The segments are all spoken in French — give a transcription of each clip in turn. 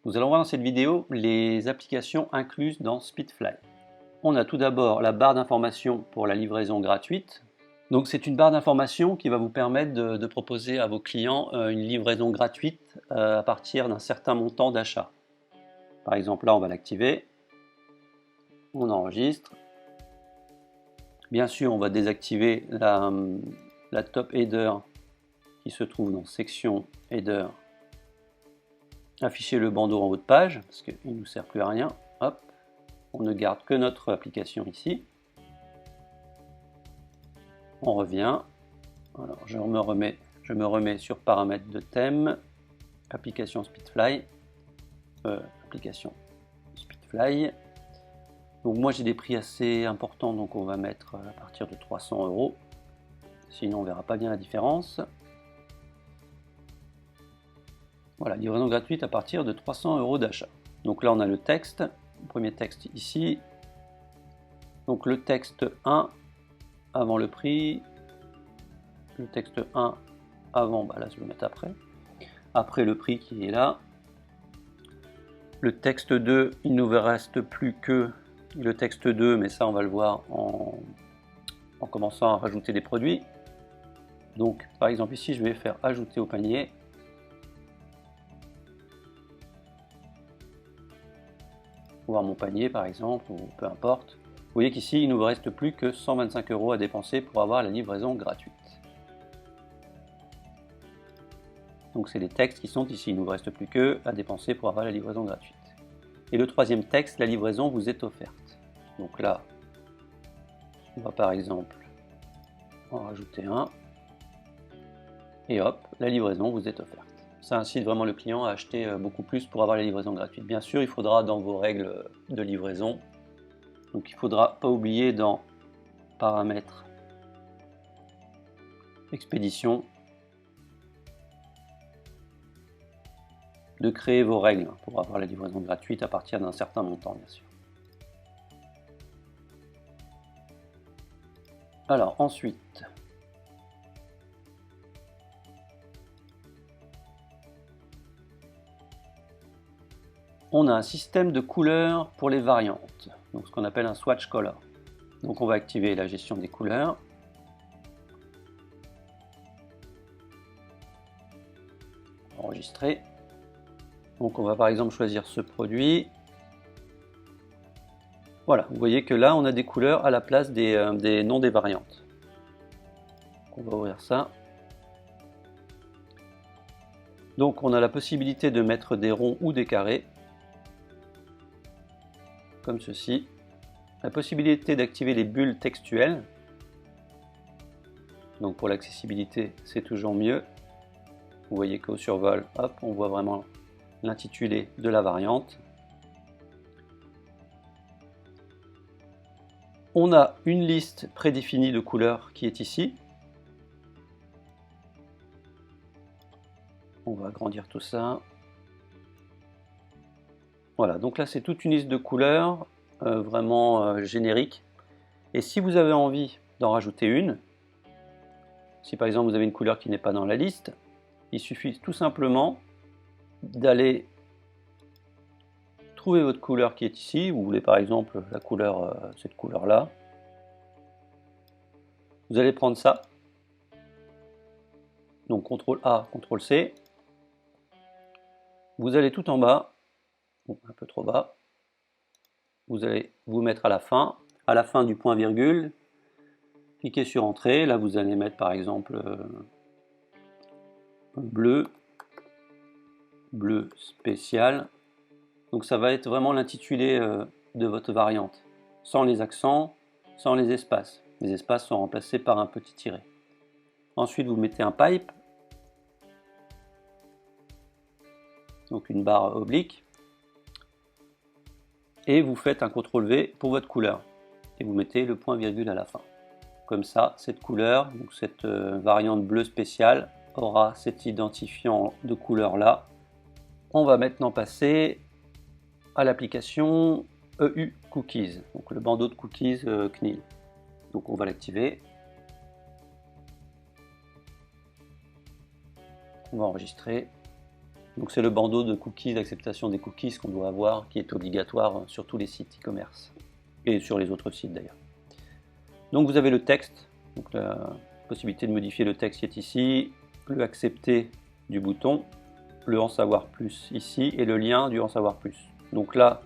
Nous allons voir dans cette vidéo les applications incluses dans Speedfly. On a tout d'abord la barre d'information pour la livraison gratuite. Donc c'est une barre d'information qui va vous permettre de proposer à vos clients une livraison gratuite à partir d'un certain montant d'achat. Par exemple là on va l'activer, on enregistre. Bien sûr on va désactiver la top header qui se trouve dans section header. Afficher le bandeau en haut de page parce qu'il ne nous sert plus à rien. Hop, on ne garde que notre application ici. On revient. Alors je me remets sur paramètres de thème, application Speedfly, application Speedfly. Donc moi j'ai des prix assez importants, donc on va mettre à partir de 300 €. Sinon on verra pas bien la différence. Voilà, livraison gratuite à partir de 300 € d'achat. Donc là on a le texte, le premier texte ici. Donc le texte 1 avant le prix, le texte 1 avant, là je vais le mettre après le prix qui est là. Le texte 2, il ne nous reste plus que le texte 2, mais ça on va le voir en commençant à rajouter des produits. Donc par exemple ici je vais faire ajouter au panier. Voir mon panier par exemple, ou peu importe. Vous voyez qu'ici il ne nous reste plus que 125 € à dépenser pour avoir la livraison gratuite. Donc c'est les textes qui sont ici, il ne nous reste plus que à dépenser pour avoir la livraison gratuite. Et le troisième texte, la livraison vous est offerte. Donc là, on va par exemple en rajouter un. Et hop, la livraison vous est offerte. Ça incite vraiment le client à acheter beaucoup plus pour avoir la livraison gratuite. Bien sûr, il faudra dans vos règles de livraison, donc il ne faudra pas oublier dans paramètres, expédition, de créer vos règles pour avoir la livraison gratuite à partir d'un certain montant, bien sûr. Alors ensuite, on a un système de couleurs pour les variantes, donc ce qu'on appelle un swatch color. Donc on va activer la gestion des couleurs. Enregistrer. Donc on va par exemple choisir ce produit. Voilà, vous voyez que là on a des couleurs à la place des noms des variantes. On va ouvrir ça. Donc on a la possibilité de mettre des ronds ou des carrés, comme ceci. La possibilité d'activer les bulles textuelles. Donc pour l'accessibilité, c'est toujours mieux. Vous voyez qu'au survol, hop, on voit vraiment l'intitulé de la variante. On a une liste prédéfinie de couleurs qui est ici. On va agrandir tout ça. Voilà, donc là c'est toute une liste de couleurs vraiment générique. Et si vous avez envie d'en rajouter une, si par exemple vous avez une couleur qui n'est pas dans la liste, il suffit tout simplement d'aller trouver votre couleur qui est ici. Vous voulez par exemple la couleur, cette couleur là. Vous allez prendre ça. Donc CTRL A, CTRL C. Vous allez tout en bas, un peu trop bas. Vous allez vous mettre à la fin du point virgule. Cliquez sur Entrée. Là vous allez mettre par exemple bleu spécial. Donc ça va être vraiment l'intitulé de votre variante, sans les accents, sans les espaces. Les espaces sont remplacés par un petit tiret. Ensuite vous mettez un pipe, donc une barre oblique, et vous faites un CTRL V pour votre couleur. Et vous mettez le point virgule à la fin. Comme ça, cette couleur, donc cette variante bleu spéciale, aura cet identifiant de couleur là. On va maintenant passer à l'application EU Cookies, donc le bandeau de cookies CNIL. Donc on va l'activer. On va enregistrer. Donc c'est le bandeau de cookies, d'acceptation des cookies qu'on doit avoir, qui est obligatoire sur tous les sites e-commerce, et sur les autres sites d'ailleurs. Donc vous avez le texte, donc la possibilité de modifier le texte qui est ici, le accepter du bouton, le en savoir plus ici, et le lien du en savoir plus. Donc là,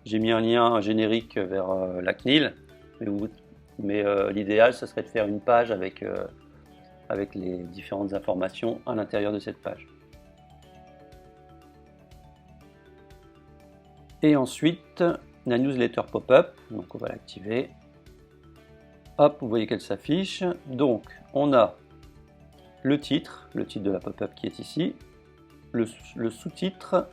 j'ai mis un lien générique vers la CNIL, mais l'idéal, ce serait de faire une page avec les différentes informations à l'intérieur de cette page. Et ensuite, la newsletter pop-up, donc on va l'activer. Hop, vous voyez qu'elle s'affiche. Donc, on a le titre de la pop-up qui est ici, le sous-titre,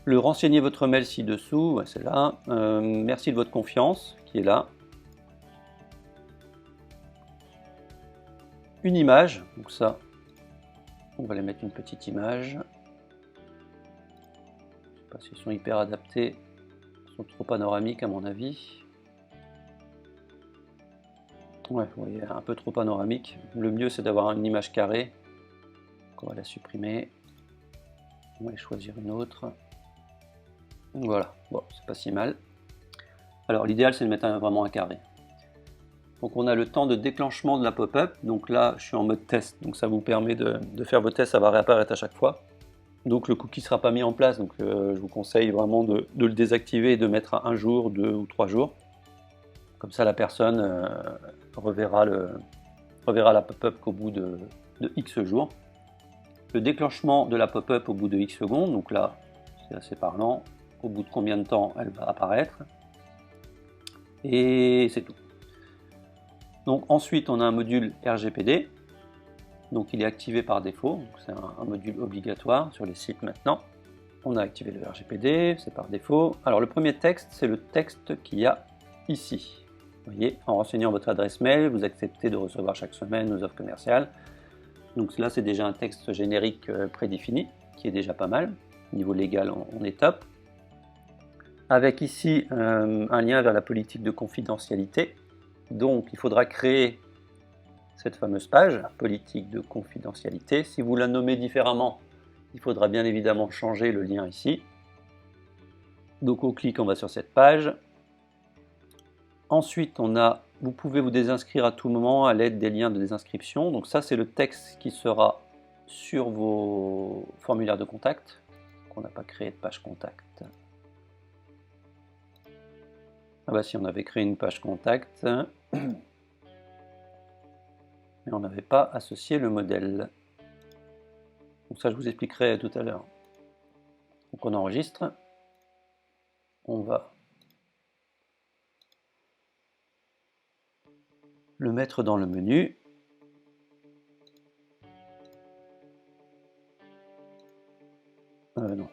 le renseigner votre mail ci-dessous, ouais, c'est là, merci de votre confiance, qui est là, une image, donc ça, on va les mettre une petite image, je sais pas s'ils sont hyper adaptés, ils sont trop panoramiques à mon avis. Ouais, vous voyez, un peu trop panoramique. Le mieux, c'est d'avoir une image carrée. Donc on va la supprimer. On va aller choisir une autre. Voilà, bon, c'est pas si mal. Alors, l'idéal, c'est de mettre vraiment un carré. Donc, on a le temps de déclenchement de la pop-up. Donc là, je suis en mode test. Donc, ça vous permet de faire vos tests. Ça va réapparaître à chaque fois. Donc, le cookie ne sera pas mis en place. Donc, je vous conseille vraiment de le désactiver et de mettre à 1 jour, 2 ou 3 jours. Comme ça, la personne reverra la pop-up qu'au bout de X jours. Le déclenchement de la pop-up au bout de X secondes, donc là, c'est assez parlant. Au bout de combien de temps elle va apparaître. Et c'est tout. Donc ensuite, on a un module RGPD. Donc il est activé par défaut. C'est un module obligatoire sur les sites maintenant. On a activé le RGPD, c'est par défaut. Alors le premier texte, c'est le texte qu'il y a ici. Vous voyez, en renseignant votre adresse mail, vous acceptez de recevoir chaque semaine nos offres commerciales. Donc là, c'est déjà un texte générique prédéfini, qui est déjà pas mal. Au niveau légal, on est top. Avec ici un lien vers la politique de confidentialité. Donc, il faudra créer cette fameuse page, politique de confidentialité. Si vous la nommez différemment, il faudra bien évidemment changer le lien ici. Donc, on clique, on va sur cette page. Ensuite, vous pouvez vous désinscrire à tout moment à l'aide des liens de désinscription. Donc ça, c'est le texte qui sera sur vos formulaires de contact. On n'a pas créé de page contact. Ah bah si, on avait créé une page contact, mais on n'avait pas associé le modèle. Donc ça, je vous expliquerai tout à l'heure. Donc on enregistre. On va le mettre dans le menu. Non.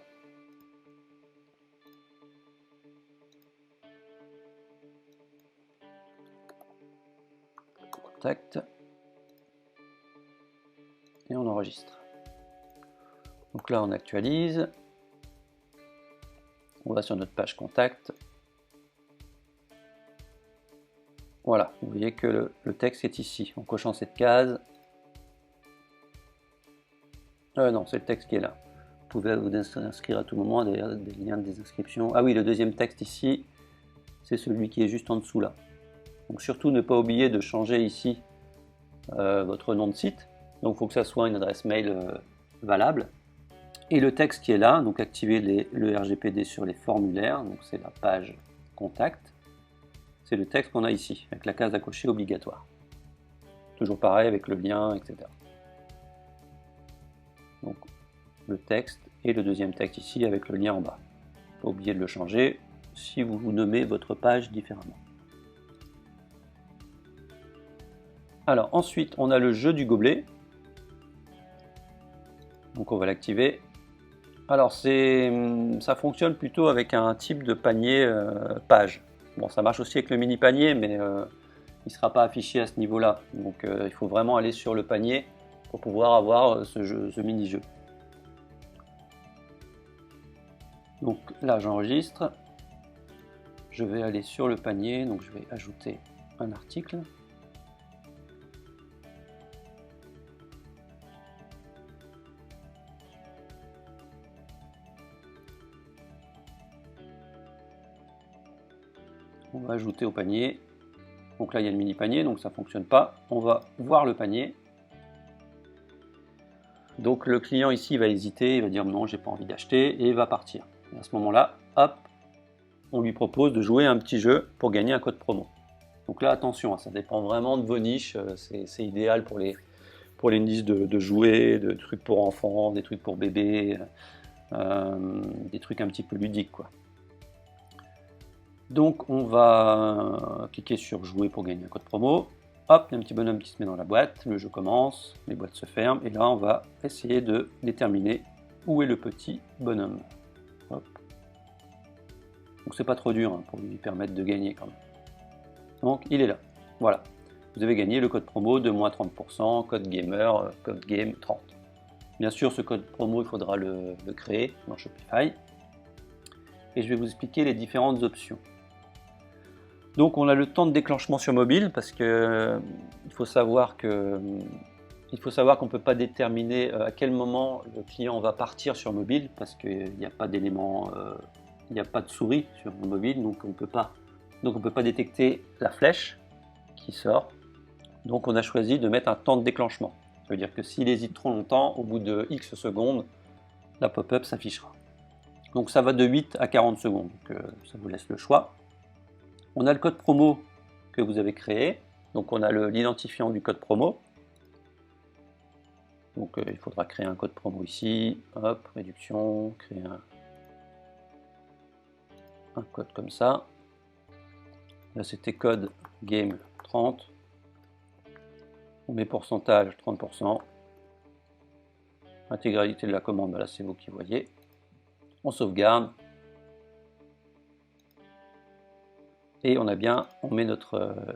Contact. Et on enregistre. Donc là, on actualise. On va sur notre page contact. Voilà, vous voyez que le texte est ici. En cochant cette case. Non, c'est le texte qui est là. Vous pouvez vous inscrire à tout moment, d'ailleurs, des liens de désinscription. Ah oui, le deuxième texte ici, c'est celui qui est juste en dessous là. Donc surtout ne pas oublier de changer ici votre nom de site. Donc il faut que ça soit une adresse mail valable. Et le texte qui est là, donc activer le RGPD sur les formulaires, donc c'est la page contact. C'est le texte qu'on a ici, avec la case à cocher obligatoire. Toujours pareil avec le lien, etc. Donc le texte et le deuxième texte ici avec le lien en bas. Pas oublier de le changer si vous nommez votre page différemment. Alors ensuite, on a le jeu du gobelet. Donc on va l'activer. Alors ça fonctionne plutôt avec un type de panier page. Bon, ça marche aussi avec le mini panier, mais il ne sera pas affiché à ce niveau-là. Donc il faut vraiment aller sur le panier pour pouvoir avoir ce mini-jeu. Donc là, j'enregistre. Je vais aller sur le panier, donc je vais ajouter un article. On va ajouter au panier. Donc là, il y a le mini panier, donc ça ne fonctionne pas. On va voir le panier. Donc le client ici va hésiter, il va dire non, j'ai pas envie d'acheter et il va partir. Et à ce moment-là, hop, on lui propose de jouer un petit jeu pour gagner un code promo. Donc là, attention, ça dépend vraiment de vos niches. C'est idéal pour les niches de jouets, de trucs pour enfants, des trucs pour bébés, des trucs un petit peu ludiques, quoi. Donc on va cliquer sur jouer pour gagner un code promo. Hop, il y a un petit bonhomme qui se met dans la boîte, le jeu commence, les boîtes se ferment, et là on va essayer de déterminer où est le petit bonhomme. Hop. Donc c'est pas trop dur hein, pour lui permettre de gagner quand même. Donc il est là, voilà. Vous avez gagné le code promo de moins 30%, code gamer, code game 30. Bien sûr ce code promo il faudra le créer dans Shopify. Et je vais vous expliquer les différentes options. Donc on a le temps de déclenchement sur mobile parce que il faut savoir qu'on ne peut pas déterminer à quel moment le client va partir sur mobile parce qu'il n'y a pas d'élément, il n'y a pas de souris sur le mobile, donc on ne peut pas détecter la flèche qui sort. Donc on a choisi de mettre un temps de déclenchement. Ça veut dire que s'il hésite trop longtemps, au bout de X secondes, la pop-up s'affichera. Donc ça va de 8 à 40 secondes, donc ça vous laisse le choix. On a le code promo que vous avez créé, donc on a l'identifiant du code promo. Donc il faudra créer un code promo ici, hop, réduction, créer un code comme ça. Là c'était code game 30. On met pourcentage 30%. Intégralité de la commande, là c'est vous qui voyez. On sauvegarde. Et on met notre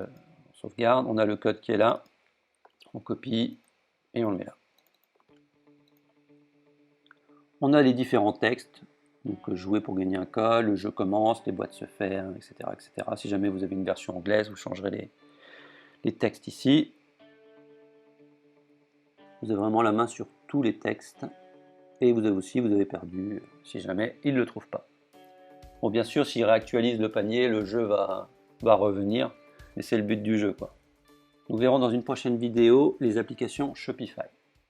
sauvegarde, on a le code qui est là, on copie et on le met là. On a les différents textes, donc jouer pour gagner un code, le jeu commence, les boîtes se ferment, etc., etc. Si jamais vous avez une version anglaise, vous changerez les textes ici. Vous avez vraiment la main sur tous les textes et vous avez perdu si jamais il ne le trouve pas. Bon, bien sûr, s'il réactualise le panier, le jeu va revenir, mais c'est le but du jeu, quoi. Nous verrons dans une prochaine vidéo les applications Shopify.